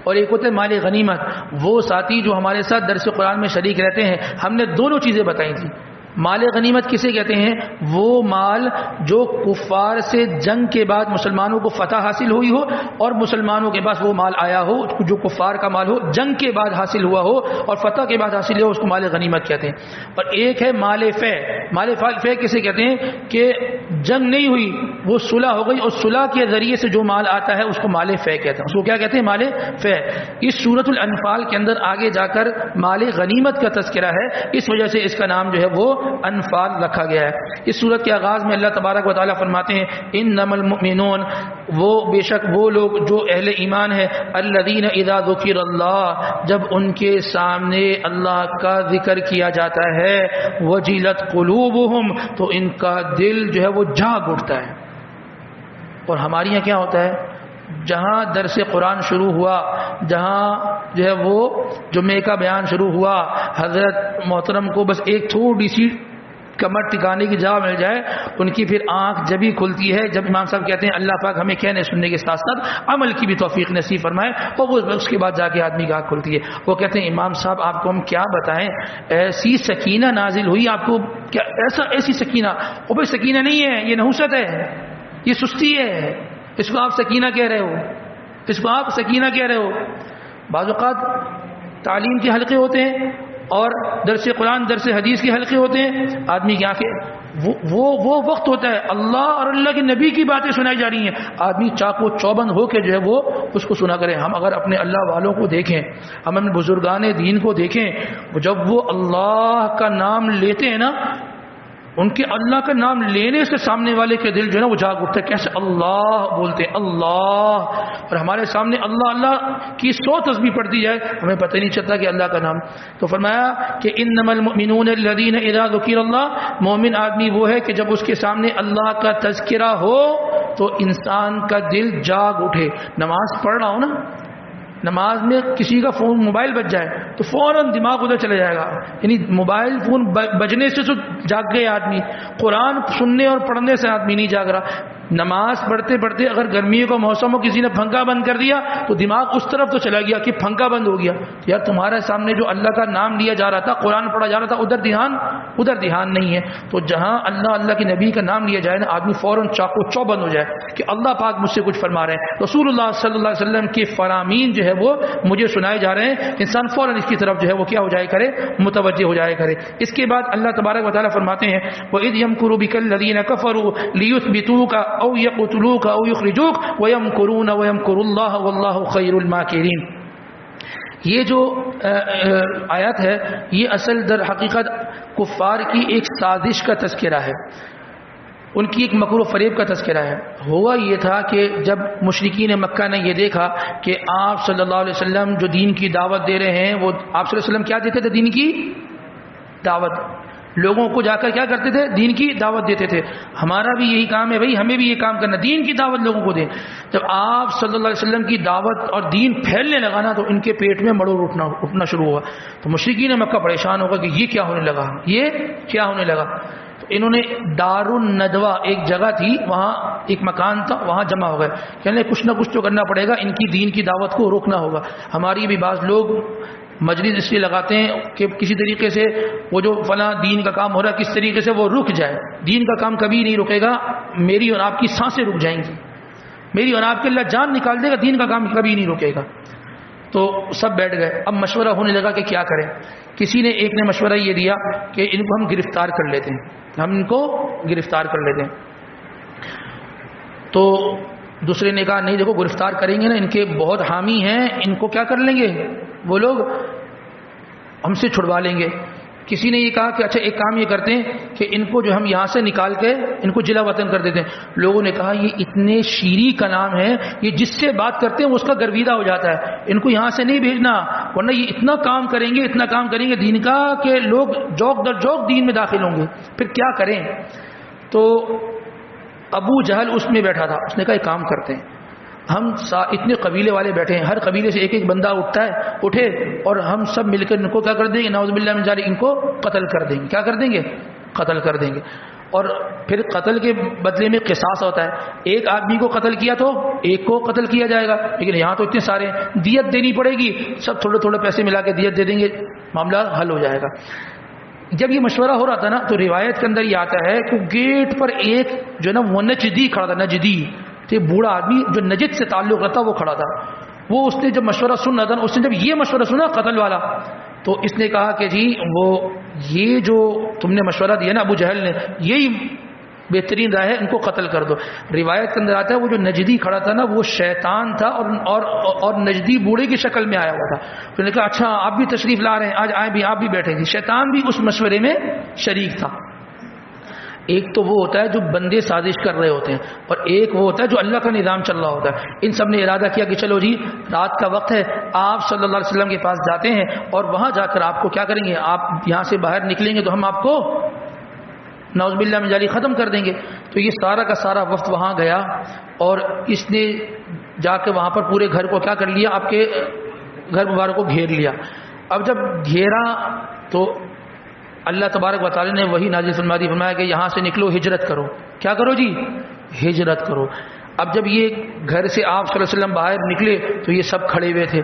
اور ایک ہوتا ہے مال غنیمت. وہ ساتھی جو ہمارے ساتھ درس قرآن میں شریک رہتے ہیں، ہم نے دونوں چیزیں بتائی تھیں. مال غنیمت کسے کہتے ہیں؟ وہ مال جو کفار سے جنگ کے بعد مسلمانوں کو فتح حاصل ہوئی ہو اور مسلمانوں کے پاس وہ مال آیا ہو، جو کفار کا مال ہو، جنگ کے بعد حاصل ہوا ہو اور فتح کے بعد حاصل ہو، اس کو مال غنیمت کہتے ہیں. اور ایک ہے مال فہ. مال فہ کسے کہتے ہیں؟ کہ جنگ نہیں ہوئی، وہ صلح ہو گئی اور صلح کے ذریعے سے جو مال آتا ہے اس کو مال فہ کہتے ہیں. اس کو کیا کہتے ہیں؟ مال فہ. اس سورۃ الانفال کے اندر آگے جا کر مال غنیمت کا تذکرہ ہے، اس وجہ سے اس کا نام جو ہے وہ انفال رکھا گیا ہے. اس سورت کے آغاز میں اللہ تبارک و تعالیٰ فرماتے ہیں انما المؤمنون، وہ بے شک وہ لوگ جو اہل ایمان ہے، الذین اذا ذکر اللہ، جب ان کے سامنے اللہ کا ذکر کیا جاتا ہے، وجلت قلوبہم، تو ان کا دل جو ہے وہ جھاگ اٹھتا ہے. اور ہمارے یہاں کیا ہوتا ہے؟ جہاں درس قرآن شروع ہوا، جہاں جو ہے وہ جمعے کا بیان شروع ہوا، حضرت محترم کو بس ایک تھوڑی سی کمر ٹکانے کی جگہ مل جائے، ان کی پھر آنکھ جبھی کھلتی ہے جب امام صاحب کہتے ہیں اللہ پاک ہمیں کہنے سننے کے ساتھ ساتھ عمل کی بھی توفیق نصیب فرمائے، اور وہ اس کے بعد جا کے آدمی کی آنکھ کھلتی ہے. وہ کہتے ہیں امام صاحب آپ کو ہم کیا بتائیں، ایسی سکینہ نازل ہوئی آپ کو، کیا ایسی سکینہ؟ وہ بھائی سکینہ نہیں ہے، یہ نحوست ہے، یہ سستی ہے، اس کو آپ سکینہ کہہ رہے ہو، اس کو آپ سکینہ کہہ رہے ہو. بعض اوقات تعلیم کے حلقے ہوتے ہیں اور درس قرآن درس حدیث کے حلقے ہوتے ہیں، آدمی کی آنکھیں وہ وقت ہوتا ہے اللہ اور اللہ کے نبی کی باتیں سنائی جا رہی ہیں، آدمی چاق و چوبند ہو کے جو ہے وہ اس کو سنا کرے. ہم اگر اپنے اللہ والوں کو دیکھیں، ہم اپنے بزرگان دین کو دیکھیں، جب وہ اللہ کا نام لیتے ہیں نا، ان کے اللہ کا نام لینے سے سامنے والے کے دل جو ہے نا وہ جاگ اٹھتا ہے. کیسے اللہ بولتے ہیں اللہ، اور ہمارے سامنے اللہ اللہ کی 100 تسبیح پڑھ دی جائے ہمیں پتہ نہیں چلتا کہ اللہ کا نام. تو فرمایا کہ انما المؤمنون الذین اذا ذکر اللہ، مومن آدمی وہ ہے کہ جب اس کے سامنے اللہ کا تذکرہ ہو تو انسان کا دل جاگ اٹھے. نماز پڑھ رہا ہوں نا، نماز میں کسی کا فون موبائل بج جائے تو فوراً دماغ ادھر چلے جائے گا، یعنی موبائل فون بجنے سے تو جاگ گئے آدمی، قرآن سننے اور پڑھنے سے آدمی نہیں جاگ رہا. نماز پڑھتے پڑھتے اگر گرمیوں کا موسم ہو کسی نے پنکھا بند کر دیا تو دماغ اس طرف تو چلا گیا کہ پنکھا بند ہو گیا. یار تمہارے سامنے جو اللہ کا نام لیا جا رہا تھا، قرآن پڑھا جا رہا تھا، ادھر دھیان نہیں ہے. تو جہاں اللہ کے نبی کا نام لیا جائے نا، آدمی فوراً چاق و چوبند ہو جائے کہ اللہ پاک مجھ سے کچھ فرما رہے ہیں، رسول اللہ صلی اللہ علیہ وسلم کے فرامین جو ہے وہ مجھے سنائے جا رہے ہیں. انسان فوراً اس کی طرف جو ہے وہ کیا ہو جائے کرے، متوجہ ہو جائے کرے. اس کے بعد اللہ تبارک و تعالیٰ فرماتے ہیں وَإِذْ يَمْكُرُ بِكَ الَّذِينَ كَفَرُوا لِيُثْبِتُوكَ أَوْ يَقْتُلُوكَ أَوْ يُخْرِجُوكَ وَيَمْكُرُونَ وَيَمْكُرُ اللَّهُ وَاللَّهُ خَيْرُ الْمَاكِرِينَ. یہ جو آیات ہے یہ اصل در حقیقت کفار کی ایک سازش کا تذکرہ ہے، ان کی ایک مکر و فریب کا تذکرہ ہے. ہوا یہ تھا کہ جب مشرکین مکہ نے یہ دیکھا کہ آپ صلی اللہ علیہ وسلم جو دین کی دعوت دے رہے ہیں، وہ آپ صلی اللہ علیہ وسلم کیا دیتے تھے؟ دین کی دعوت. لوگوں کو جا کر کیا کرتے تھے؟ دین کی دعوت دیتے تھے. ہمارا بھی یہی کام ہے بھائی، ہمیں بھی یہ کام کرنا، دین کی دعوت لوگوں کو دیں. جب آپ صلی اللہ علیہ وسلم کی دعوت اور دین پھیلنے لگا نا تو ان کے پیٹ میں مڑوڑ اٹھنا شروع ہوا. تو مشرکین مکہ پریشان ہوگا کہ یہ کیا ہونے لگا، یہ کیا ہونے لگا. تو انہوں نے دار الندوہ ایک جگہ تھی، وہاں ایک مکان تھا، وہاں جمع ہو گئے. یعنی کچھ نہ کچھ تو کرنا پڑے گا، ان کی دین کی دعوت کو روکنا ہوگا. ہماری بھی بعض لوگ مجلس اس لیے لگاتے ہیں کہ کسی طریقے سے وہ جو فلاں دین کا کام ہو رہا ہے کس طریقے سے وہ رک جائے. دین کا کام کبھی نہیں رکے گا، میری اور آپ کی سانسیں رک جائیں گی، میری اور آپ کے اللہ جان نکال دے گا، دین کا کام کبھی نہیں رکے گا. تو سب بیٹھ گئے. اب مشورہ ہونے لگا کہ کیا کریں. کسی نے ایک نے مشورہ یہ دیا کہ ان کو ہم گرفتار کر لیتے ہیں، ہم ان کو گرفتار کر لیتے ہیں. تو دوسرے نے کہا نہیں دیکھو گرفتار کریں گے نا، ان کے بہت حامی ہیں، ان کو کیا کر لیں گے وہ لوگ، ہم سے چھڑوا لیں گے. کسی نے یہ کہا کہ اچھا ایک کام یہ کرتے ہیں کہ ان کو جو ہم یہاں سے نکال کے ان کو جلا وطن کر دیتے ہیں. لوگوں نے کہا یہ اتنے شیریں کا نام ہے, یہ جس سے بات کرتے ہیں وہ اس کا گرویدہ ہو جاتا ہے, ان کو یہاں سے نہیں بھیجنا, ورنہ یہ اتنا کام کریں گے دین کا کہ لوگ جوک در جوک دین میں داخل ہوں گے, پھر کیا کریں. تو ابو جہل اس میں بیٹھا تھا, اس نے کہا ایک کام کرتے ہیں, ہم اتنے قبیلے والے بیٹھے ہیں, ہر قبیلے سے ایک ایک بندہ اٹھے اور ہم سب مل کر ان کو کیا کر دیں گے, نعوذ باللہ من ذالک, ان کو قتل کر دیں گے. کیا کر دیں گے؟ قتل کر دیں گے. اور پھر قتل کے بدلے میں قصاص ہوتا ہے, ایک آدمی کو قتل کیا تو ایک کو قتل کیا جائے گا, لیکن یہاں تو اتنے سارے ہیں, دیت دینی پڑے گی, سب تھوڑے تھوڑے پیسے ملا کے دیت دے دیں گے, معاملہ حل ہو جائے گا. جب یہ مشورہ ہو رہا تھا نا تو روایت کے اندر یہ آتا ہے کہ گیٹ پر ایک جو ہے نا وہ نجدی کھڑا تھا, نجدی بوڑھا آدمی جو نجد سے تعلق رکھتا وہ کھڑا تھا. وہ اس نے جب مشورہ سن رہا تھا, اس نے جب یہ مشورہ سنا قتل والا, تو اس نے کہا کہ جی وہ یہ جو تم نے مشورہ دیا نا ابو جہل نے, یہی بہترین رائے ہے, ان کو قتل کر دو. روایت کے اندر آتا ہے وہ جو نجدی کھڑا تھا نا وہ شیطان تھا اور نجدی بوڑھے کی شکل میں آیا ہوا تھا. تو نے کہا اچھا آپ بھی تشریف لا رہے ہیں, آج آئے بھی, آپ بھی بیٹھے گی. شیطان بھی اس مشورے میں شریک تھا. ایک تو وہ ہوتا ہے جو بندے سازش کر رہے ہوتے ہیں, اور ایک وہ ہوتا ہے جو اللہ کا نظام چل رہا ہوتا ہے. ان سب نے ارادہ کیا کہ چلو جی رات کا وقت ہے, آپ صلی اللہ علیہ وسلم کے پاس جاتے ہیں اور وہاں جا کر آپ کو کیا کریں گے, آپ یہاں سے باہر نکلیں گے تو ہم آپ کو نعوذ باللہ من ذالک ختم کر دیں گے. تو یہ سارا کا سارا وقت وہاں گیا اور اس نے جا کے وہاں پر پورے گھر کو کیا کر لیا, آپ کے گھر مبارک کو گھیر لیا. اب جب گھیرا تو اللہ تبارک و تعالی نے وہی نازل فرما دی, فرمایا کہ یہاں سے نکلو, ہجرت کرو. کیا کرو جی؟ ہجرت کرو. اب جب یہ گھر سے آپ صلی اللہ علیہ وسلم باہر نکلے تو یہ سب کھڑے ہوئے تھے.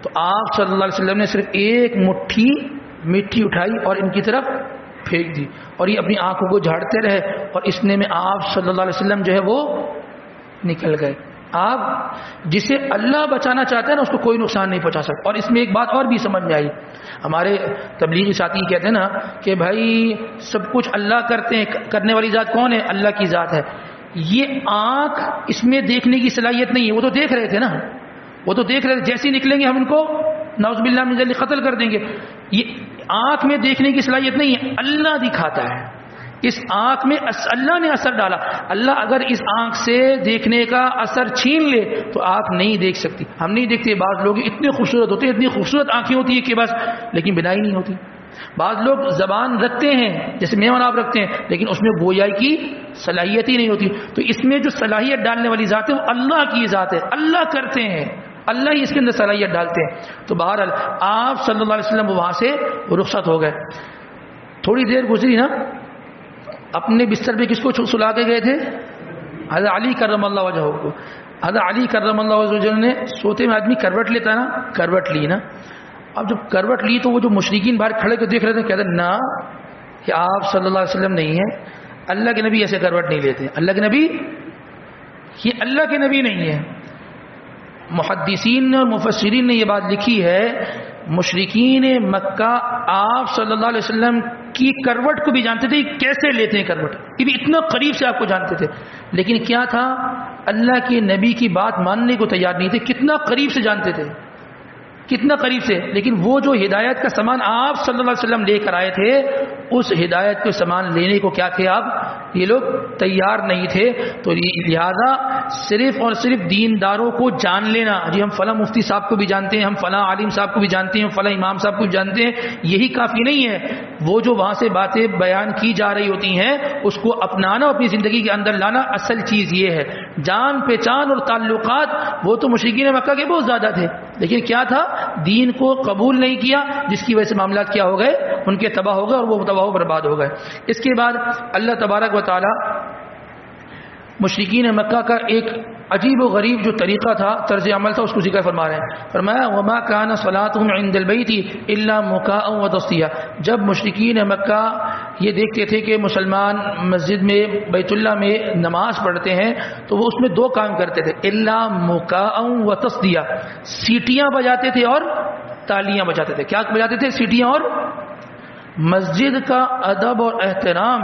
تو آپ صلی اللہ علیہ وسلم نے صرف ایک مٹھی مٹی اٹھائی اور ان کی طرف پھینک دی, اور یہ اپنی آنکھوں کو جھاڑتے رہے, اور اس نے میں آپ صلی اللہ علیہ وسلم جو ہے وہ نکل گئے. آپ جسے اللہ بچانا چاہتا ہے نا اس کو کوئی نقصان نہیں پہنچا سکتا. اور اس میں ایک بات اور بھی سمجھ میں آئی, ہمارے تبلیغی ساتھی کہتے ہیں نا کہ بھائی سب کچھ اللہ کرتے ہیں, کرنے والی ذات کون ہے؟ اللہ کی ذات ہے. یہ آنکھ اس میں دیکھنے کی صلاحیت نہیں ہے, وہ تو دیکھ رہے تھے نا, وہ تو دیکھ رہے تھے, جیسے ہی نکلیں گے ہم ان کو نعوذ باللہ من ذالک قتل کر دیں گے. یہ آنکھ میں دیکھنے کی صلاحیت نہیں ہے, اللہ دکھاتا ہے. اس آنکھ میں اللہ نے اثر ڈالا. اللہ اگر اس آنکھ سے دیکھنے کا اثر چھین لے تو آنکھ نہیں دیکھ سکتی. ہم نہیں دیکھتے, بعض لوگ اتنے خوبصورت ہوتے ہیں, اتنی خوبصورت آنکھیں ہوتی ہیں کہ بس, لیکن بینائی نہیں ہوتی. بعض لوگ زبان رکھتے ہیں جیسے میوان آپ رکھتے ہیں, لیکن اس میں گویائی کی صلاحیت ہی نہیں ہوتی. تو اس میں جو صلاحیت ڈالنے والی ذات ہے وہ اللہ کی ذات ہے, اللہ کرتے ہیں, اللہ ہی اس کے اندر صلاحیت ڈالتے ہیں. تو بہرحال آپ صلی اللہ علیہ وسلم وہاں سے رخصت ہو گئے. تھوڑی دیر گزری نا, اپنے بستر پہ کس کو سلا کے گئے تھے؟ حضرت علی کرم اللہ وجہہ کو. حضرت علی کرم اللہ وجہہ نے, سوتے میں آدمی کروٹ لیتا نا, کروٹ لی نا, اب جب کروٹ لی تو وہ جو مشرکین باہر کھڑے کے دیکھ رہے تھے, کہتے نا کہ آپ صلی اللہ علیہ وسلم نہیں ہیں, اللہ کے نبی ایسے کروٹ نہیں لیتے, اللہ کے نبی یہ اللہ کے نبی نہیں ہے. محدثین اور مفسرین نے یہ بات لکھی ہے, مشرکین مکہ آپ صلی اللہ علیہ وسلم کی کروٹ کو بھی جانتے تھے, کیسے لیتے ہیں کروٹ, یہ بھی اتنا قریب سے آپ کو جانتے تھے, لیکن کیا تھا, اللہ کے نبی کی بات ماننے کو تیار نہیں تھے. کتنا قریب سے جانتے تھے, کتنا قریب سے, لیکن وہ جو ہدایت کا سامان آپ صلی اللہ علیہ وسلم لے کر آئے تھے, اس ہدایت کے سامان لینے کو کیا تھے آپ, یہ لوگ تیار نہیں تھے. تو لہذا صرف اور صرف دینداروں کو جان لینا, جی ہم فلاں مفتی صاحب کو بھی جانتے ہیں, ہم فلاں عالم صاحب کو بھی جانتے ہیں, فلاں امام صاحب کو بھی جانتے ہیں, یہی کافی نہیں ہے. وہ جو وہاں سے باتیں بیان کی جا رہی ہوتی ہیں اس کو اپنانا, اپنی زندگی کے اندر لانا, اصل چیز یہ ہے. جان پہچان اور تعلقات وہ تو مشرکین مکہ کے بہت زیادہ تھے, لیکن کیا تھا, دین کو قبول نہیں کیا, جس کی وجہ سے معاملات کیا ہو گئے, ان کے تباہ ہو گئے اور وہ تباہ و برباد ہو گئے. اس کے بعد اللہ تبارک و تعالی مشرکین مکہ کا ایک عجیب و غریب جو طریقہ تھا, طرز عمل تھا, اس کو ذکر فرما رہے ہیں. فرمایا وما كان صلاتهم عند البيت الا مكاء وتصديا. جب مشرکین مکہ یہ دیکھتے تھے کہ مسلمان مسجد میں بیت اللہ میں نماز پڑھتے ہیں تو وہ اس میں دو کام کرتے تھے, الا مكاء وتصديا, سیٹیاں بجاتے تھے اور تالیاں بجاتے تھے. کیا بجاتے تھے؟ سیٹیاں. اور مسجد کا ادب اور احترام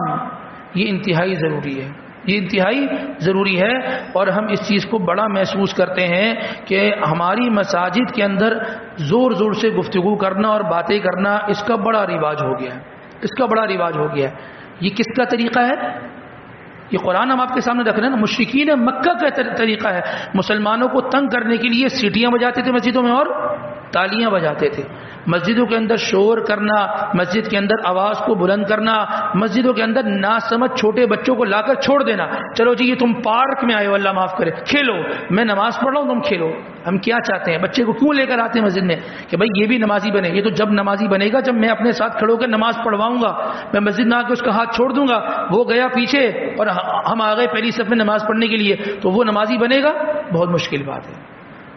یہ انتہائی ضروری ہے. یہ انتہائی ضروری ہے، اور ہم اس چیز کو بڑا محسوس کرتے ہیں کہ ہماری مساجد کے اندر زور زور سے گفتگو کرنا اور باتیں کرنا اس کا بڑا رواج ہو گیا ہے، اس کا بڑا رواج ہو گیا ہے۔ یہ کس کا طریقہ ہے؟ یہ قرآن ہم آپ کے سامنے رکھ رہے ہیں نا، مشرکین مکہ کا طریقہ ہے۔ مسلمانوں کو تنگ کرنے کے لیے سیٹیاں بجاتے تھے مسجدوں میں اور تالیاں بجاتے تھے، مسجدوں کے اندر شور کرنا، مسجد کے اندر آواز کو بلند کرنا، مسجدوں کے اندر ناسمجھ چھوٹے بچوں کو لا کر چھوڑ دینا، چلو جی یہ تم پارک میں آئے ہو، اللہ معاف کرے، کھیلو، میں نماز پڑھ رہا ہوں تم کھیلو۔ ہم کیا چاہتے ہیں؟ بچے کو کیوں لے کر آتے ہیں مسجد میں کہ بھائی یہ بھی نمازی بنے؟ یہ تو جب نمازی بنے گا جب میں اپنے ساتھ کھڑو کر نماز پڑھواؤں گا، میں مسجد میں آ کے اس کا ہاتھ چھوڑ دوں گا، وہ گیا پیچھے اور ہم آ گئے پہلی صف میں نماز پڑھنے کے لیے، تو وہ نمازی بنے گا؟ بہت مشکل بات ہے،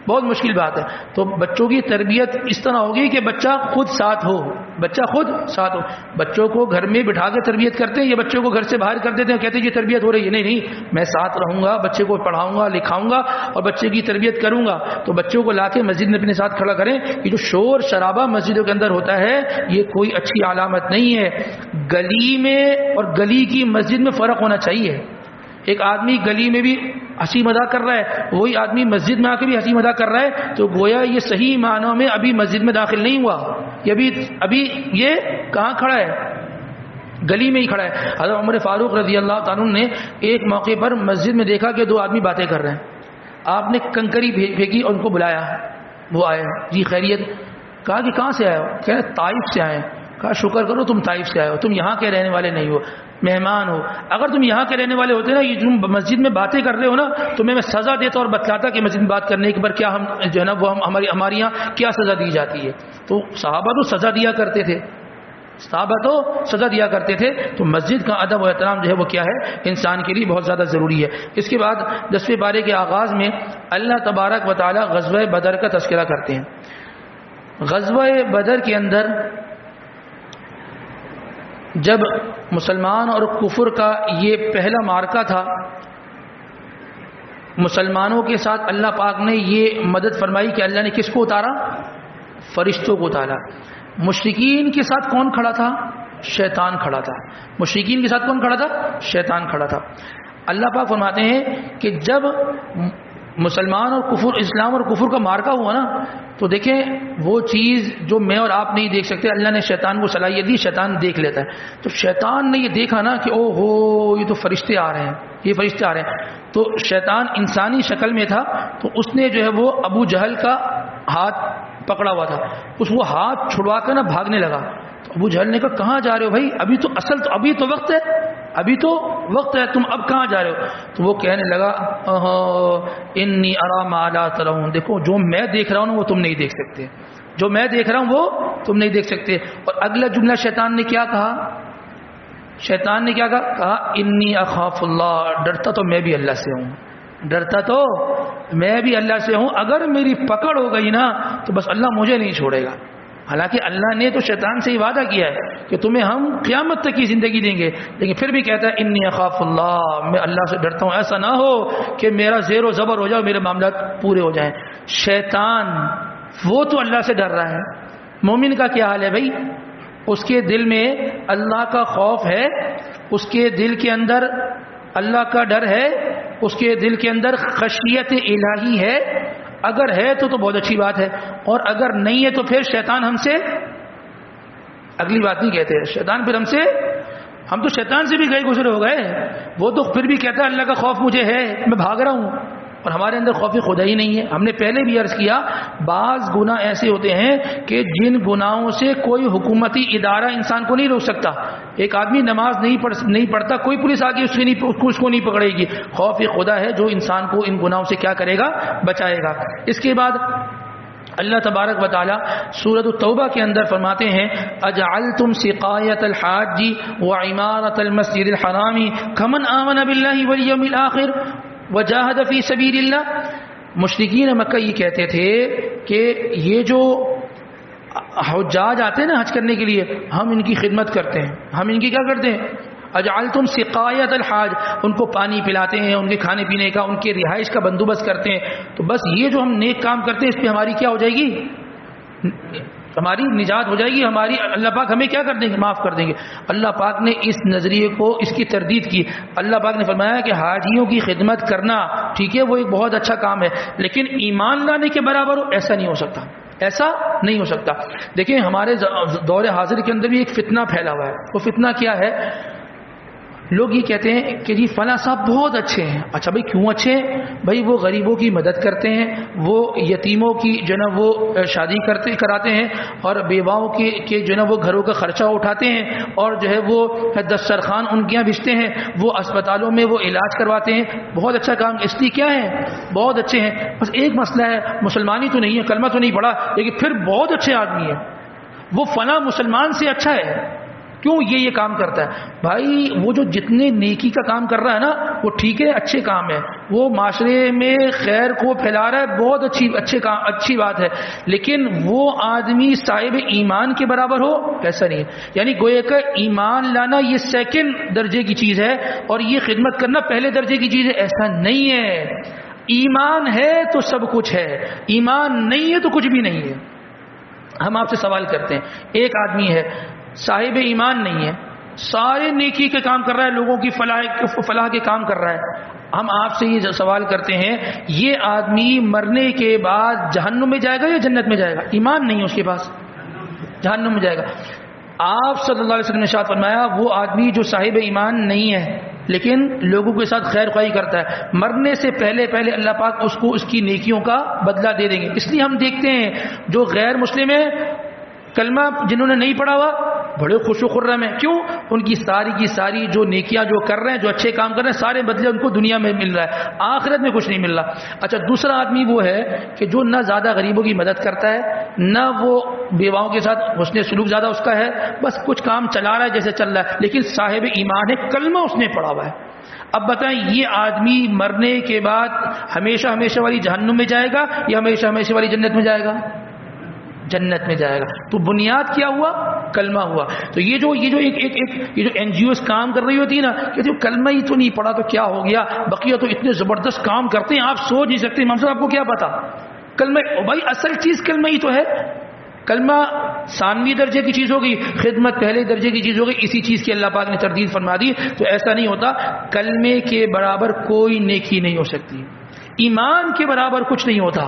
بہت مشکل بات ہے۔ تو بچوں کی تربیت اس طرح ہوگی کہ بچہ خود ساتھ ہو، بچہ خود ساتھ ہو۔ بچوں کو گھر میں بٹھا کے تربیت کرتے ہیں یا بچوں کو گھر سے باہر کر دیتے ہیں، کہتے ہیں یہ تربیت ہو رہی ہے؟ نہیں نہیں، میں ساتھ رہوں گا، بچے کو پڑھاؤں گا، لکھاؤں گا اور بچے کی تربیت کروں گا۔ تو بچوں کو لا کے مسجد میں اپنے ساتھ کھڑا کریں۔ یہ جو شور شرابہ مسجدوں کے اندر ہوتا ہے یہ کوئی اچھی علامت نہیں ہے۔ گلی میں اور گلی کی مسجد میں فرق ہونا چاہیے۔ ایک آدمی گلی میں بھی ہنسی مذاق کر رہا ہے، وہی آدمی مسجد میں آ کے بھی ہنسی مذاق کر رہا ہے، تو گویا یہ صحیح معنوں میں ابھی مسجد میں داخل نہیں ہوا، یہ ابھی یہ کہاں کھڑا ہے؟ گلی میں ہی کھڑا ہے۔ حضرت عمر فاروق رضی اللہ تعالیٰ عنہ نے ایک موقع پر مسجد میں دیکھا کہ دو آدمی باتیں کر رہے ہیں، آپ نے کنکری پھینکی اور ان کو بلایا، وہ آئے، جی خیریت؟ کہا کہ کہاں سے آئے ہو؟ کہہ رہے طائف سے آئے۔ کہا شکر کرو تم طائف سے آئے ہو، تم یہاں کے رہنے والے نہیں ہو، مہمان ہو۔ اگر تم یہاں کے رہنے والے ہوتے نا، یہ تم مسجد میں باتیں کر رہے ہو نا، تو میں سزا دیتا اور بتلاتا کہ مسجد میں بات کرنے کے پر کیا ہم جو ہے نا وہ ہمارے یہاں کیا سزا دی جاتی ہے۔ تو صحابہ تو سزا دیا کرتے تھے، صحابہ تو سزا دیا کرتے تھے۔ تو مسجد کا ادب و احترام جو ہے وہ کیا ہے؟ انسان کے لیے بہت زیادہ ضروری ہے۔ اس کے بعد 10ویں پارے کے آغاز میں اللہ تبارک و تعالی غزوہ بدر کا تذکرہ کرتے ہیں۔ غزوہ بدر کے اندر جب مسلمان اور کفر کا یہ پہلا معرکہ تھا، مسلمانوں کے ساتھ اللہ پاک نے یہ مدد فرمائی کہ اللہ نے کس کو اتارا؟ فرشتوں کو اتارا۔ مشرکین کے ساتھ کون کھڑا تھا؟ شیطان کھڑا تھا۔ مشرکین کے ساتھ کون کھڑا تھا؟ شیطان کھڑا تھا۔ اللہ پاک فرماتے ہیں کہ جب مسلمان اور کفر، اسلام اور کفر کا معرکہ ہوا نا، تو دیکھیں وہ چیز جو میں اور آپ نہیں دیکھ سکتے، اللہ نے شیطان کو صلاحیت دی، شیطان دیکھ لیتا ہے۔ تو شیطان نے یہ دیکھا نا کہ او ہو یہ تو فرشتے آ رہے ہیں، یہ فرشتے آ رہے ہیں، تو شیطان انسانی شکل میں تھا، تو اس نے جو ہے وہ ابو جہل کا ہاتھ پکڑا ہوا تھا، وہ ہاتھ چھڑوا کر نا بھاگنے لگا۔ تو ابو جہل نے کہا کہاں جا رہے ہو بھائی؟ ابھی تو وقت ہے، ابھی تو وقت ہے، تم اب کہاں جا رہے ہو؟ تو وہ کہنے لگا انی ارا ما لا ترون، دیکھو جو میں دیکھ رہا ہوں وہ تم نہیں دیکھ سکتے، جو میں دیکھ رہا ہوں وہ تم نہیں دیکھ سکتے۔ اور اگلا جملہ شیطان نے کیا کہا؟ شیطان نے کیا کہا؟ انی اخاف اللہ، ڈرتا تو میں بھی اللہ سے ہوں، ڈرتا تو میں بھی اللہ سے ہوں، اگر میری پکڑ ہو گئی نا تو بس اللہ مجھے نہیں چھوڑے گا۔ حالانکہ اللہ نے تو شیطان سے ہی وعدہ کیا ہے کہ تمہیں ہم قیامت تک کی زندگی دیں گے، لیکن پھر بھی کہتا ہے انی اخاف اللہ، میں اللہ سے ڈرتا ہوں، ایسا نہ ہو کہ میرا زیر و زبر ہو جائے، میرے معاملات پورے ہو جائیں۔ شیطان وہ تو اللہ سے ڈر رہا ہے، مومن کا کیا حال ہے بھائی؟ اس کے دل میں اللہ کا خوف ہے، اس کے دل کے اندر اللہ کا ڈر ہے، اس کے دل کے اندر خشیت الہی ہے۔ اگر ہے تو بہت اچھی بات ہے، اور اگر نہیں ہے تو پھر شیطان ہم سے اگلی بات نہیں کہتے، شیطان پھر ہم تو شیطان سے بھی گئے گزرے ہو گئے، وہ تو پھر بھی کہتا ہے اللہ کا خوف مجھے ہے، میں بھاگ رہا ہوں، اور ہمارے اندر خوف خدا ہی نہیں ہے۔ ہم نے پہلے بھی عرض کیا بعض گناہ ایسے ہوتے ہیں کہ جن گناہوں سے کوئی حکومتی ادارہ انسان کو نہیں روک سکتا۔ ایک آدمی نماز نہیں پڑھتا، کوئی پولیس آگے اس کو نہیں پکڑے گی، خوف خدا ہے جو انسان کو ان گناہوں سے کیا کرے گا؟ بچائے گا۔ اس کے بعد اللہ تبارک و تعالی سورۃ التوبہ کے اندر فرماتے ہیں اجعلتم سقایۃ الحاج وعمارۃ المسجد الحرام کمن آمن باللہ والیوم الآخر وجاہد فی سبیل اللہ۔ مشرکین مکہ یہ کہتے تھے کہ یہ جو حجاج آتے ہیں نا حج کرنے کے لیے، ہم ان کی خدمت کرتے ہیں، ہم ان کی کیا کرتے ہیں؟ اجعلتم سقایۃ الحاج، ان کو پانی پلاتے ہیں، ان کے کھانے پینے کا، ان کے رہائش کا بندوبست کرتے ہیں، تو بس یہ جو ہم نیک کام کرتے ہیں اس پہ ہماری کیا ہو جائے گی؟ ہماری نجات ہو جائے گی، ہماری اللہ پاک ہمیں کیا کر دیں گے؟ معاف کر دیں گے۔ اللہ پاک نے اس نظریے کو، اس کی تردید کی۔ اللہ پاک نے فرمایا کہ حاجیوں کی خدمت کرنا ٹھیک ہے، وہ ایک بہت اچھا کام ہے، لیکن ایمان لانے کے برابر ہو ایسا نہیں ہو سکتا، ایسا نہیں ہو سکتا۔ دیکھیں ہمارے دور حاضر کے اندر بھی ایک فتنہ پھیلا ہوا ہے۔ وہ فتنہ کیا ہے؟ لوگ یہ کہتے ہیں کہ جی فلاں صاحب بہت اچھے ہیں۔ اچھا بھائی کیوں اچھے ہیں؟ بھائی وہ غریبوں کی مدد کرتے ہیں، وہ یتیموں کی جو نا وہ شادی کراتے ہیں، اور بیواؤں کے جو نا وہ گھروں کا خرچہ اٹھاتے ہیں، اور جو ہے وہ دسترخوان ان کے یہاں بھیجتے ہیں، وہ اسپتالوں میں وہ علاج کرواتے ہیں۔ بہت اچھا کام، اس لیے کیا ہے؟ بہت اچھے ہیں۔ بس ایک مسئلہ ہے، مسلمانی تو نہیں ہے، کلمہ تو نہیں پڑھا، لیکن پھر بہت اچھے آدمی ہے، وہ فلاں مسلمان سے اچھا ہے۔ کیوں یہ کام کرتا ہے؟ بھائی وہ جو جتنے نیکی کا کام کر رہا ہے نا وہ ٹھیک ہے، اچھے کام ہے، وہ معاشرے میں خیر کو پھیلا رہا ہے، بہت اچھی بات ہے، لیکن وہ آدمی صاحب ایمان کے برابر ہو ایسا نہیں ہے۔ یعنی گویا کہ ایمان لانا یہ سیکنڈ درجے کی چیز ہے اور یہ خدمت کرنا پہلے درجے کی چیز ہے، ایسا نہیں ہے۔ ایمان ہے تو سب کچھ ہے، ایمان نہیں ہے تو کچھ بھی نہیں ہے۔ ہم آپ سے سوال کرتے ہیں، ایک آدمی ہے صاحب ایمان نہیں ہے، سارے نیکی کے کام کر رہا ہے، لوگوں کی فلاح کے کام کر رہا ہے، ہم آپ سے یہ سوال کرتے ہیں یہ آدمی مرنے کے بعد جہنم میں جائے گا یا جنت میں جائے گا؟ ایمان نہیں ہے اس کے پاس، جہنم میں جائے گا۔ آپ صلی اللہ علیہ وسلم نے ارشاد فرمایا وہ آدمی جو صاحب ایمان نہیں ہے لیکن لوگوں کے ساتھ خیر خواہی کرتا ہے، مرنے سے پہلے اللہ پاک اس کو اس کی نیکیوں کا بدلہ دے دیں گے۔ اس لیے ہم دیکھتے ہیں جو غیر مسلم ہیں، کلمہ جنہوں نے نہیں پڑھا ہوا، بڑے خوش و خرم ہیں۔ کیوں؟ ان کی ساری جو نیکیاں جو کر رہے ہیں، جو اچھے کام کر رہے ہیں، سارے بدلے ان کو دنیا میں مل رہا ہے، آخرت میں کچھ نہیں مل رہا۔ اچھا دوسرا آدمی وہ ہے کہ جو نہ زیادہ غریبوں کی مدد کرتا ہے، نہ وہ بیواؤں کے ساتھ حسن سلوک زیادہ اس کا ہے، بس کچھ کام چلا رہا ہے جیسے چل رہا ہے، لیکن صاحب ایمان ہے، کلمہ اس نے پڑھا ہوا ہے۔ اب بتائیں یہ آدمی مرنے کے بعد ہمیشہ والی جہنم میں جائے گا یا ہمیشہ والی جنت میں جائے گا؟ جنت میں جائے گا۔ تو بنیاد کیا ہوا؟ کلمہ ہوا۔ تو یہ جو این جی اوز کام کر رہی ہوتی ہے نا کہ جو کلمہ ہی تو نہیں پڑھا تو کیا ہو گیا، بقیہ تو اتنے زبردست کام کرتے ہیں آپ سوچ نہیں سکتے۔ امام صاحب آپ کو کیا پتا؟ کلمہ بھائی اصل چیز کلمہ ہی تو ہے۔ کلمہ ثانوی درجے کی چیز ہوگی، خدمت پہلے درجے کی چیز ہوگی، اسی چیز کی اللہ پاک نے تردید فرما دی۔ تو ایسا نہیں ہوتا، کلمے کے برابر کوئی نیکی نہیں ہو سکتی، ایمان کے برابر کچھ نہیں ہوتا۔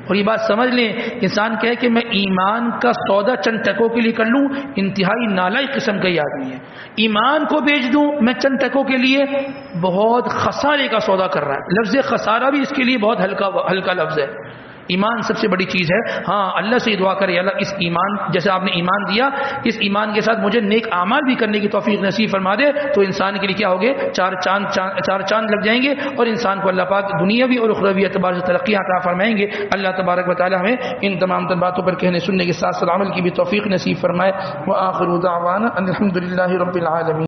اور یہ بات سمجھ لیں، انسان کہے کہ میں ایمان کا سودا چند ٹکوں کے لیے کر لوں، انتہائی نالائق قسم کا یہ آدمی ہے۔ ایمان کو بیچ دوں میں چند ٹکوں کے لیے، بہت خسارے کا سودا کر رہا ہے۔ لفظ خسارہ بھی اس کے لیے بہت ہلکا لفظ ہے۔ ایمان سب سے بڑی چیز ہے۔ ہاں اللہ سے دعا کرے اللہ اس ایمان، جیسے آپ نے ایمان دیا، اس ایمان کے ساتھ مجھے نیک اعمال بھی کرنے کی توفیق نصیب فرما دے، تو انسان کے لیے کیا ہوگے؟ چار چاند لگ جائیں گے، اور انسان کو اللہ پاک دنیاوی اور اخروی اعتبار سے ترقی عطا فرمائیں گے۔ اللہ تبارک و تعالی ہمیں ان تمام باتوں پر کہنے سننے کے ساتھ عمل کی بھی توفیق نصیب فرمائے۔ وآخر دعوانا ان الحمد للہ رب العالمین۔